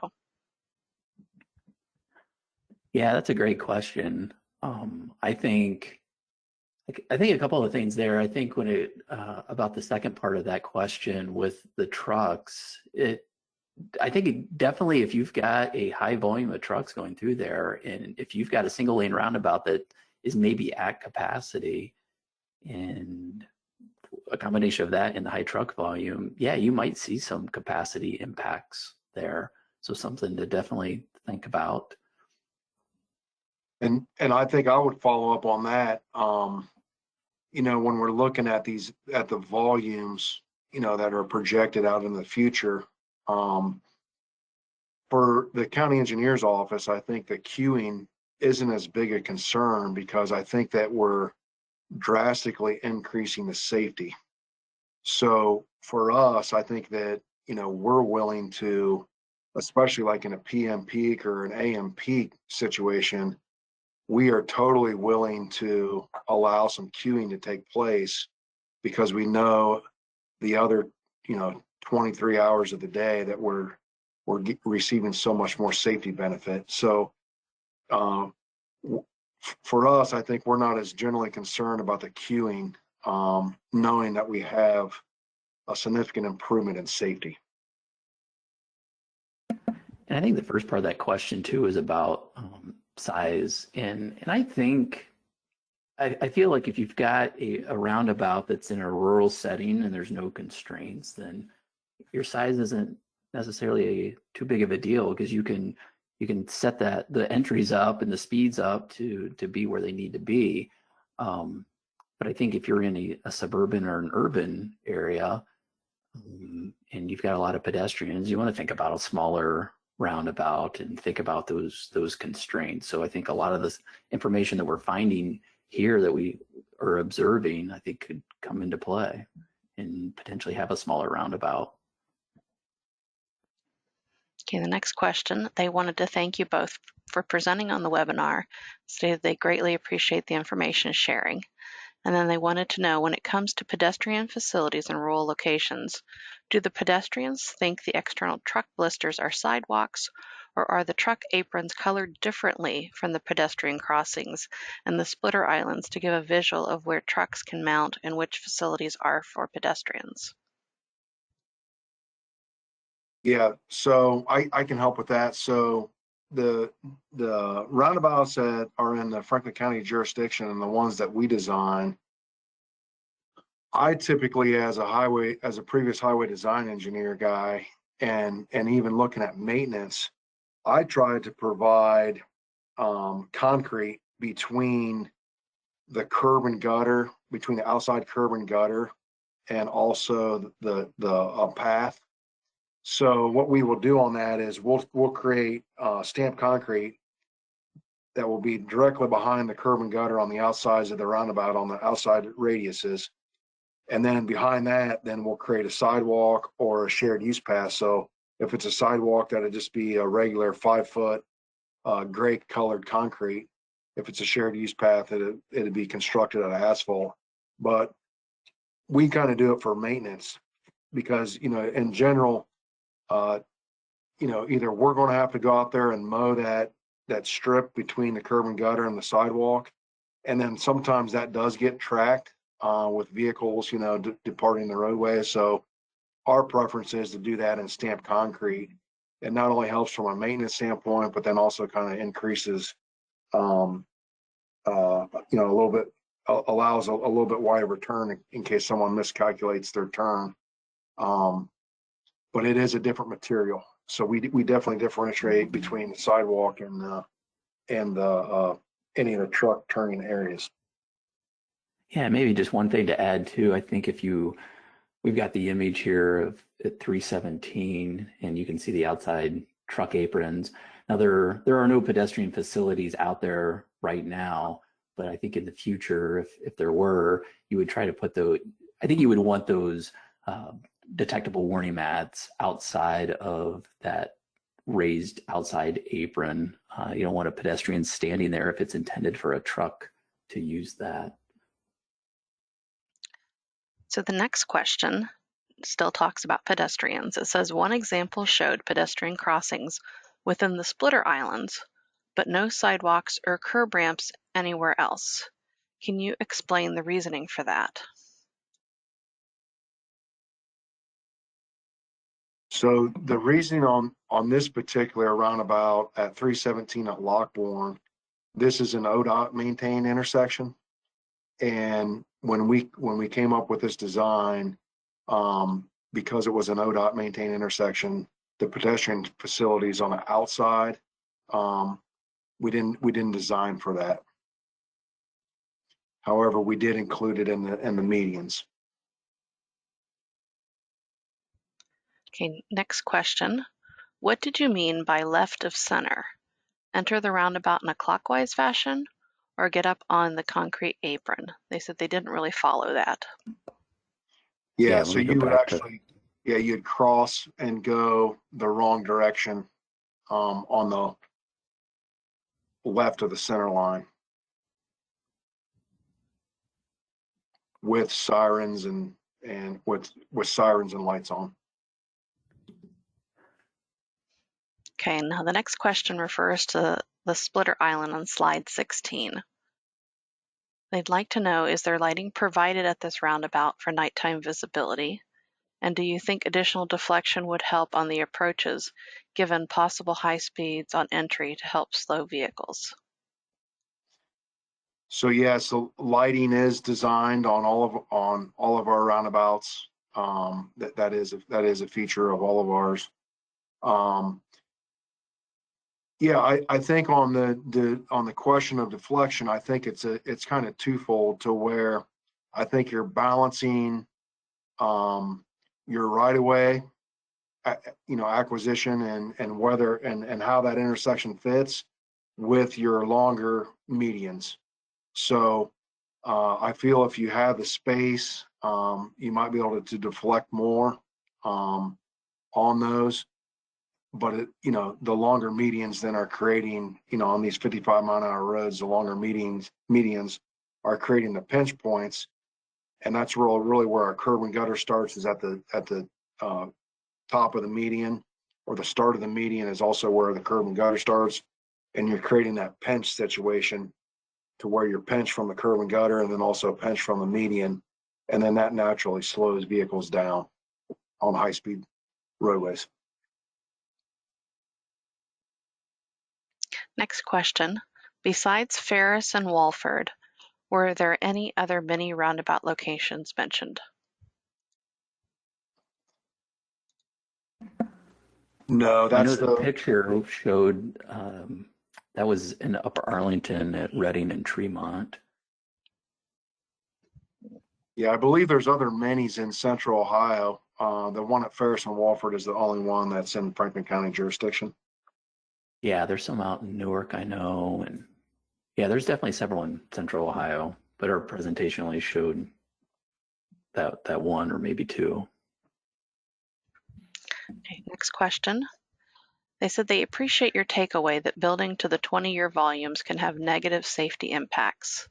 Yeah, that's a great question. I think a couple of things there. I think when it about the second part of that question with the trucks, I think it definitely, if you've got a high volume of trucks going through there, and if you've got a single lane roundabout that is maybe at capacity, and a combination of that and the high truck volume, yeah, you might see some capacity impacts there. So something to definitely think about. And I think I would follow up on that. You know, when we're looking at the volumes, you know, that are projected out in the future, for the county engineer's office, I think that queuing isn't as big a concern because I think that we're drastically increasing the safety. So for us, I think that, you know, we're willing to, especially like in a PM peak or an AM peak situation, we are totally willing to allow some queuing to take place because we know the other, you know, 23 hours of the day that we're receiving so much more safety benefit. So for us, I think we're not as generally concerned about the queuing, knowing that we have a significant improvement in safety. And I think the first part of that question too is about size, and I think I feel like if you've got a roundabout that's in a rural setting and there's no constraints, then your size isn't necessarily too big of a deal, because you can set the entries up and the speeds up to be where they need to be. But I think if you're in a suburban or an urban area, and you've got a lot of pedestrians, you want to think about a smaller roundabout and think about those constraints. So I think a lot of this information that we're finding here that we are observing, I think could come into play and potentially have a smaller roundabout. Okay, the next question. They wanted to thank you both for presenting on the webinar, stated they greatly appreciate the information sharing. And then they wanted to know, when it comes to pedestrian facilities in rural locations, do the pedestrians think the external truck blisters are sidewalks, or are the truck aprons colored differently from the pedestrian crossings and the splitter islands to give a visual of where trucks can mount and which facilities are for pedestrians? Yeah, so I can help with that. So the roundabouts that are in the Franklin County jurisdiction and the ones that we design, I typically, as a previous highway design engineer guy, and even looking at maintenance, I try to provide concrete between the curb and gutter, between the outside curb and gutter, and also the path. So what we will do on that is we'll create stamped concrete that will be directly behind the curb and gutter on the outsides of the roundabout on the outside radiuses. And then behind that, then we'll create a sidewalk or a shared use path. So if it's a sidewalk, that'd just be a regular 5-foot gray colored concrete. If it's a shared use path, it'd be constructed out of asphalt. But we kind of do it for maintenance because, in general, either we're going to have to go out there and mow that strip between the curb and gutter and the sidewalk. And then sometimes that does get tracked with vehicles, departing the roadway. So our preference is to do that in stamped concrete. It not only helps from a maintenance standpoint, but then also kind of increases, a little bit, allows a little bit wider return in case someone miscalculates their turn. But it is a different material. So we definitely differentiate between the sidewalk and any of the truck turning areas. Yeah, maybe just one thing to add too. I think we've got the image here of at 317, and you can see the outside truck aprons. Now there are no pedestrian facilities out there right now, but I think in the future, if there were, you would try to put I think you would want those detectable warning mats outside of that raised outside apron. You don't want a pedestrian standing there if it's intended for a truck to use that. So the next question still talks about pedestrians. It says one example showed pedestrian crossings within the splitter islands, but no sidewalks or curb ramps anywhere else. Can you explain the reasoning for that? So the reasoning on this particular roundabout at 317 at Lockbourne, this is an ODOT maintained intersection. And when we came up with this design, because it was an ODOT maintained intersection, the pedestrian facilities on the outside, we didn't design for that. However, we did include it in the medians. Okay, next question. What did you mean by left of center? Enter the roundabout in a clockwise fashion or get up on the concrete apron? They said they didn't really follow that. Yeah, so you would actually, you'd cross and go the wrong direction on the left of the center line with sirens and with sirens and lights on. Okay, now the next question refers to the splitter island on slide 16. They'd like to know, is there lighting provided at this roundabout for nighttime visibility? And do you think additional deflection would help on the approaches, given possible high speeds on entry to help slow vehicles? So so lighting is designed on all of our roundabouts. That is a feature of all of ours. I think on the question of deflection, I think it's kind of twofold, to where I think you're balancing your right of way, acquisition and whether and how that intersection fits with your longer medians. So I feel if you have the space, you might be able to deflect more on those. But the longer medians then are creating, on these 55-mile-an-hour roads, the longer medians are creating the pinch points, and that's really where our curb and gutter starts, is at the top of the median, or the start of the median is also where the curb and gutter starts, and you're creating that pinch situation to where you're pinched from the curb and gutter and then also pinched from the median, and then that naturally slows vehicles down on high-speed roadways. Next question. Besides Ferris and Walford, were there any other mini roundabout locations mentioned? No, that's the picture showed that was in Upper Arlington at Reading and Tremont. Yeah, I believe there's other minis in Central Ohio. The one at Ferris and Walford is the only one that's in Franklin County jurisdiction. Yeah, there's some out in Newark, I know, and Yeah, there's definitely several in Central Ohio, but our presentation only showed that one or maybe two. Okay, next question. They said they appreciate your takeaway that building to the 20-year volumes can have negative safety impacts.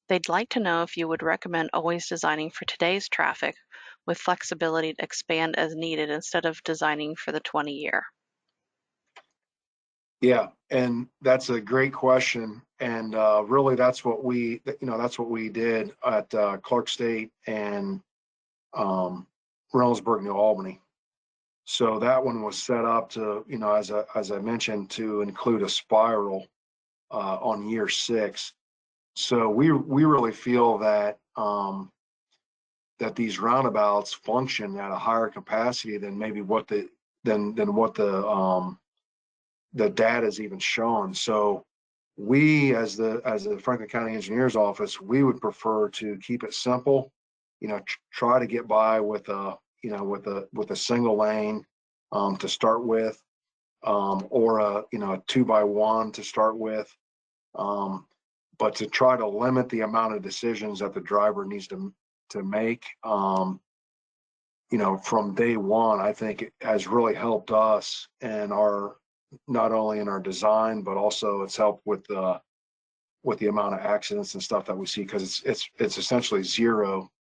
They'd like to know if you would recommend always designing for today's traffic with flexibility to expand as needed instead of designing for the 20-year. Yeah, and that's a great question. And really, that's what we did at Clark State and Reynoldsburg, New Albany. So that one was set up to, as I mentioned, to include a spiral on year 6. So we really feel that that these roundabouts function at a higher capacity than maybe what the data is even showing. So we, as the Franklin County Engineers Office, we would prefer to keep it simple. Try to get by with a with a single lane to start with, or a 2x1 to start with, but to try to limit the amount of decisions that the driver needs to make. From day one, I think it has really helped us and not only in our design, but also it's helped with the amount of accidents and stuff that we see, because it's essentially zero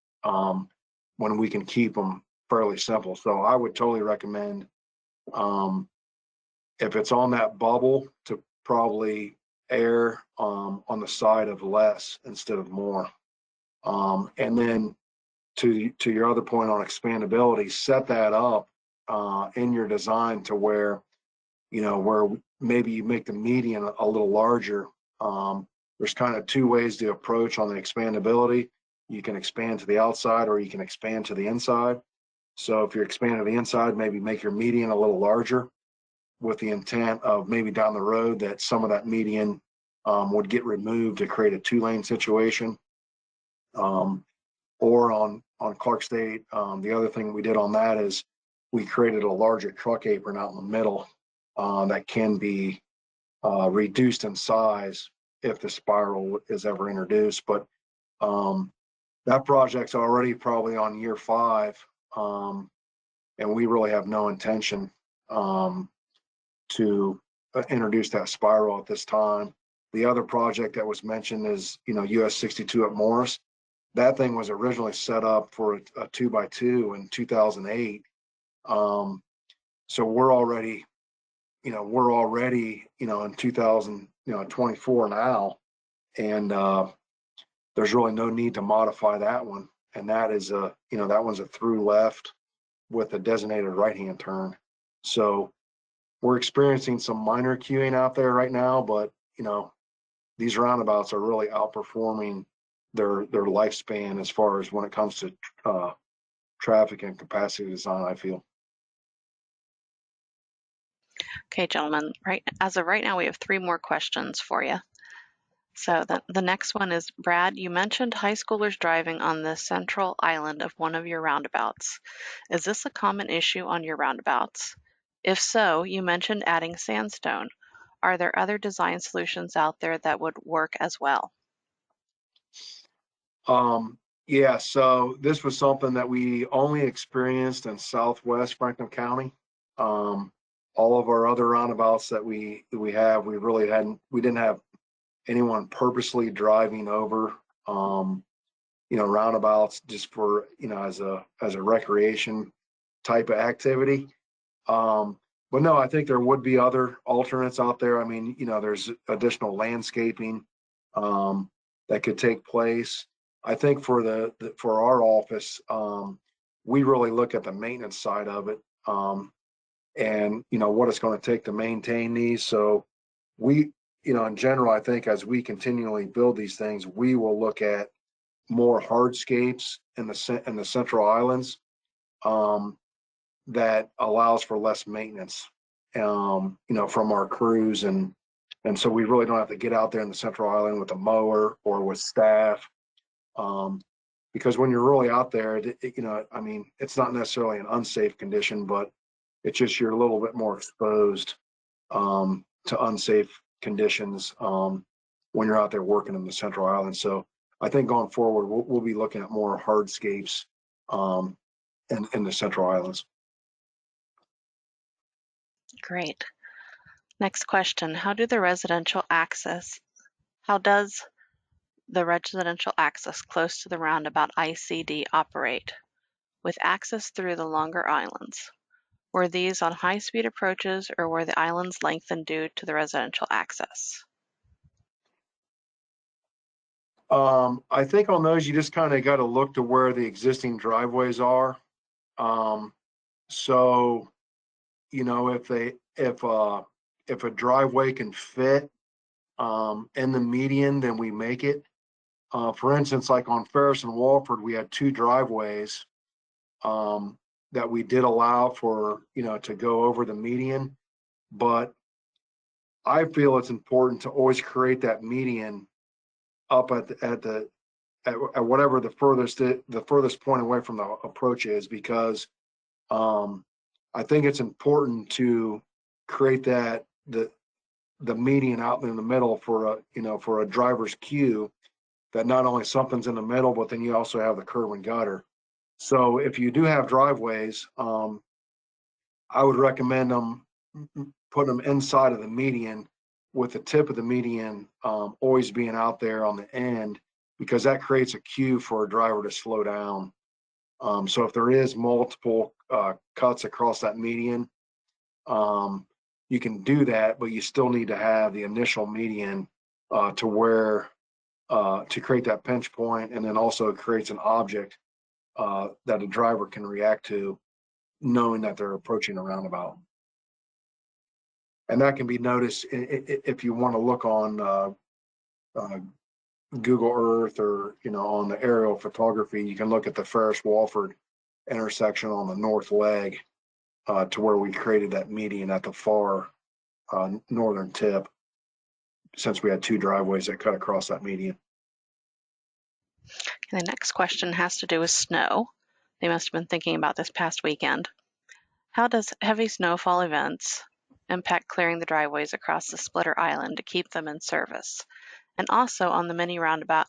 when we can keep them fairly simple. So I would totally recommend, if it's on that bubble, to probably err on the side of less instead of more. And then to your other point on expandability, set that up in your design to where maybe you make the median a little larger. There's kind of two ways to approach on the expandability. You can expand to the outside or you can expand to the inside. So if you're expanding to the inside, maybe make your median a little larger, with the intent of maybe down the road that some of that median would get removed to create a 2-lane situation. Or on Clark State, the other thing we did on that is we created a larger truck apron out in the middle that can be reduced in size if the spiral is ever introduced. But that project's already probably on year 5, and we really have no intention to introduce that spiral at this time. The other project that was mentioned is US 62 at Morris. That thing was originally set up for a 2x2 in 2008. So we're already in 2024 now, and there's really no need to modify that one. And that is that one's a through left with a designated right-hand turn. So we're experiencing some minor queuing out there right now, but these roundabouts are really outperforming their lifespan as far as when it comes to traffic and capacity design, I feel. Okay, gentlemen, as of right now, we have 3 more questions for you. So the next one is, Brad, you mentioned high schoolers driving on the central island of one of your roundabouts. Is this a common issue on your roundabouts? If so, you mentioned adding sandstone. Are there other design solutions out there that would work as well? Yeah, so this was something that we only experienced in Southwest Franklin County. All of our other roundabouts that we have, we didn't have anyone purposely driving over roundabouts just for as a recreation type of activity. But no, I think there would be other alternates out there. I mean, there's additional landscaping that could take place. I think for our office, we really look at the maintenance side of it, and what it's going to take to maintain these. So we, in general, I think as we continually build these things, we will look at more hardscapes in the central islands that allows for less maintenance, from our crews, and so we really don't have to get out there in the central island with a mower or with staff, because when you're really out there, I mean, it's not necessarily an unsafe condition, but it's just you're a little bit more exposed to unsafe conditions when you're out there working in the Central Island. So I think going forward, we'll be looking at more hardscapes in the Central Islands. Great. Next question, how does the residential access close to the roundabout ICD operate with access through the longer islands? Were these on high-speed approaches or were the islands lengthened due to the residential access? I think on those, you just kind of got to look to where the existing driveways are. So, you know, if a driveway can fit in the median, then we make it. For instance, like on Ferris and Walford, we had 2 driveways that we did allow for, you know, to go over the median. But I feel it's important to always create that median up at whatever the furthest point away from the approach is, because I think it's important to create that the median out in the middle for a driver's queue, that not only something's in the middle, but then you also have the curb and gutter. So if you do have driveways, I would recommend them putting them inside of the median, with the tip of the median always being out there on the end, because that creates a cue for a driver to slow down. So if there is multiple cuts across that median, you can do that, but you still need to have the initial median to create that pinch point, and then also it creates an object that a driver can react to, knowing that they're approaching a roundabout. And that can be noticed if you want to look on Google Earth, or, you know, on the aerial photography. You can look at the Ferris-Walford intersection on the north leg to where we created that median at the far northern tip, since we had 2 driveways that cut across that median. And the next question has to do with snow. They must have been thinking about this past weekend. How does heavy snowfall events impact clearing the driveways across the splitter island to keep them in service? And also on the mini roundabout,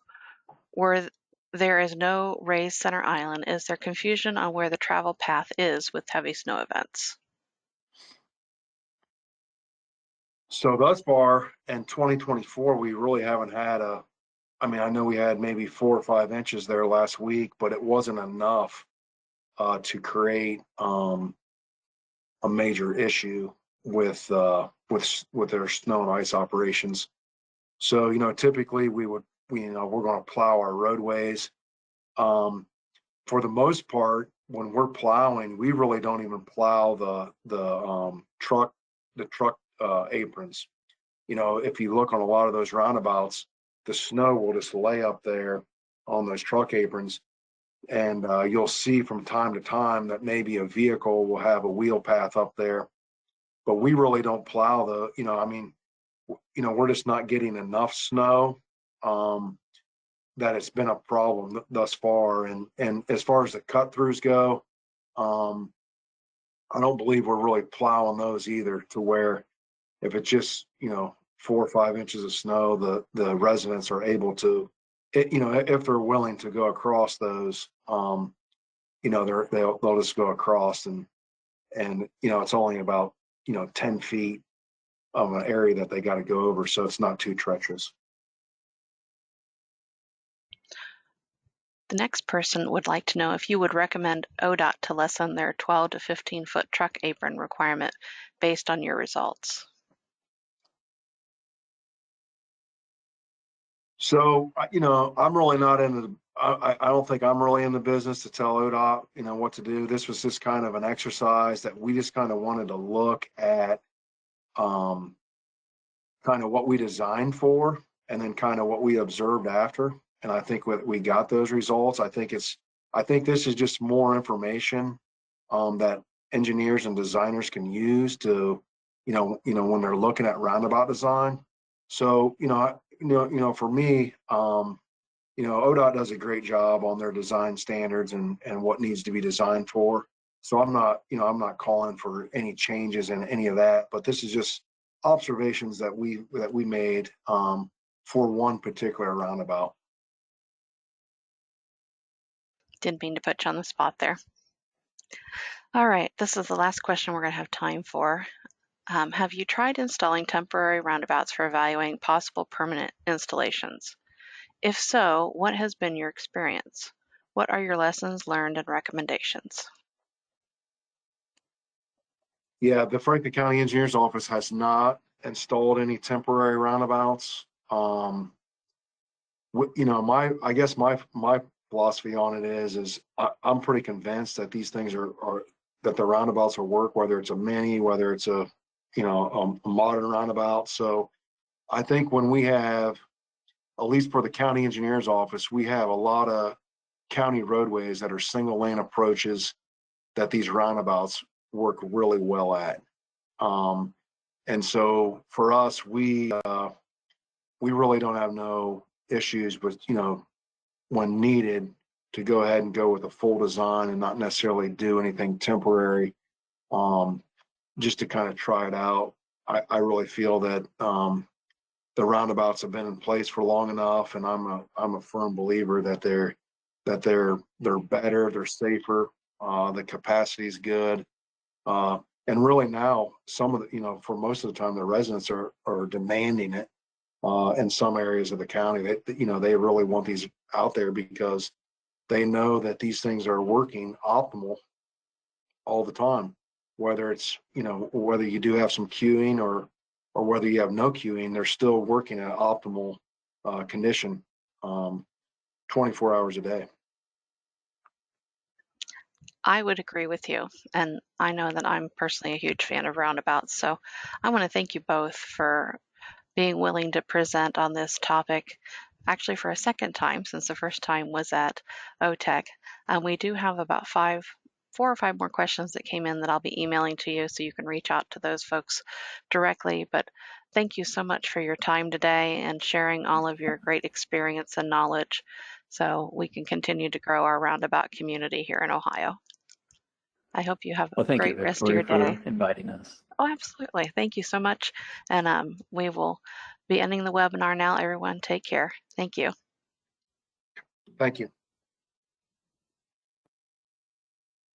where there is no raised center island, is there confusion on where the travel path is with heavy snow events? So thus far in 2024, we really haven't had I know we had maybe 4 or 5 inches there last week, but it wasn't enough to create a major issue with their snow and ice operations. So, you know, typically we're going to plow our roadways. For the most part, when we're plowing, we really don't even plow the truck aprons. You know, if you look on a lot of those roundabouts, the snow will just lay up there on those truck aprons, and you'll see from time to time that maybe a vehicle will have a wheel path up there, but we really don't plow we're just not getting enough snow that it's been a problem thus far. And as far as the cut throughs go, I don't believe we're really plowing those either, to where if it's just, 4 or 5 inches of snow, the residents are able to, if they're willing to go across those, they'll just go across, and it's only about 10 feet of an area that they got to go over, so it's not too treacherous. The next person would like to know if you would recommend ODOT to lessen their 12 to 15 foot truck apron requirement based on your results. So, I'm really not I don't think I'm really in the business to tell ODOT, what to do. This was just kind of an exercise that we just kind of wanted to look at, kind of what we designed for, and then kind of what we observed after. And I think we got those results. I think this is just more information that engineers and designers can use to, when they're looking at roundabout design. So, for me, ODOT does a great job on their design standards and what needs to be designed for. So I'm not calling for any changes in any of that, but this is just observations that we made for one particular roundabout. Didn't mean to put you on the spot there. All right, this is the last question we're going to have time for. Have you tried installing temporary roundabouts for evaluating possible permanent installations? If so, what has been your experience? What are your lessons learned and recommendations? Yeah, the Franklin County Engineer's Office has not installed any temporary roundabouts. You know, I guess my philosophy on it is I'm pretty convinced that these things are that the roundabouts will work, whether it's a mini, whether it's a, you know, a modern roundabout. So I think when we have, at least for the county engineer's office, we have a lot of county roadways that are single lane approaches that these roundabouts work really well at. And so for us, we really don't have no issues with, you know, when needed, to go ahead and go with a full design and not necessarily do anything temporary, just to kind of try it out. I really feel that the roundabouts have been in place for long enough, and I'm a firm believer that they're better, they're safer, the capacity is good, and really now some of the, you know, for most of the time the residents are demanding it. In some areas of the county, you know, they really want these out there because they know that these things are working optimal all the time. Whether it's, you know, whether you do have some queuing or whether you have no queuing, they're still working at optimal condition, 24 hours a day. I would agree with you, and I know that I'm personally a huge fan of roundabouts, so I want to thank you both for being willing to present on this topic, actually for a second time, since the first time was at OTEC. We do have about 4 or 5 more questions that came in that I'll be emailing to you, so you can reach out to those folks directly. But thank you so much for your time today and sharing all of your great experience and knowledge, so we can continue to grow our roundabout community here in Ohio. I hope you have a Well, thank you, great rest of your Victoria, day. for inviting us. Oh, absolutely. Thank you so much. And we will be ending the webinar now. Everyone, take care. Thank you. Thank you.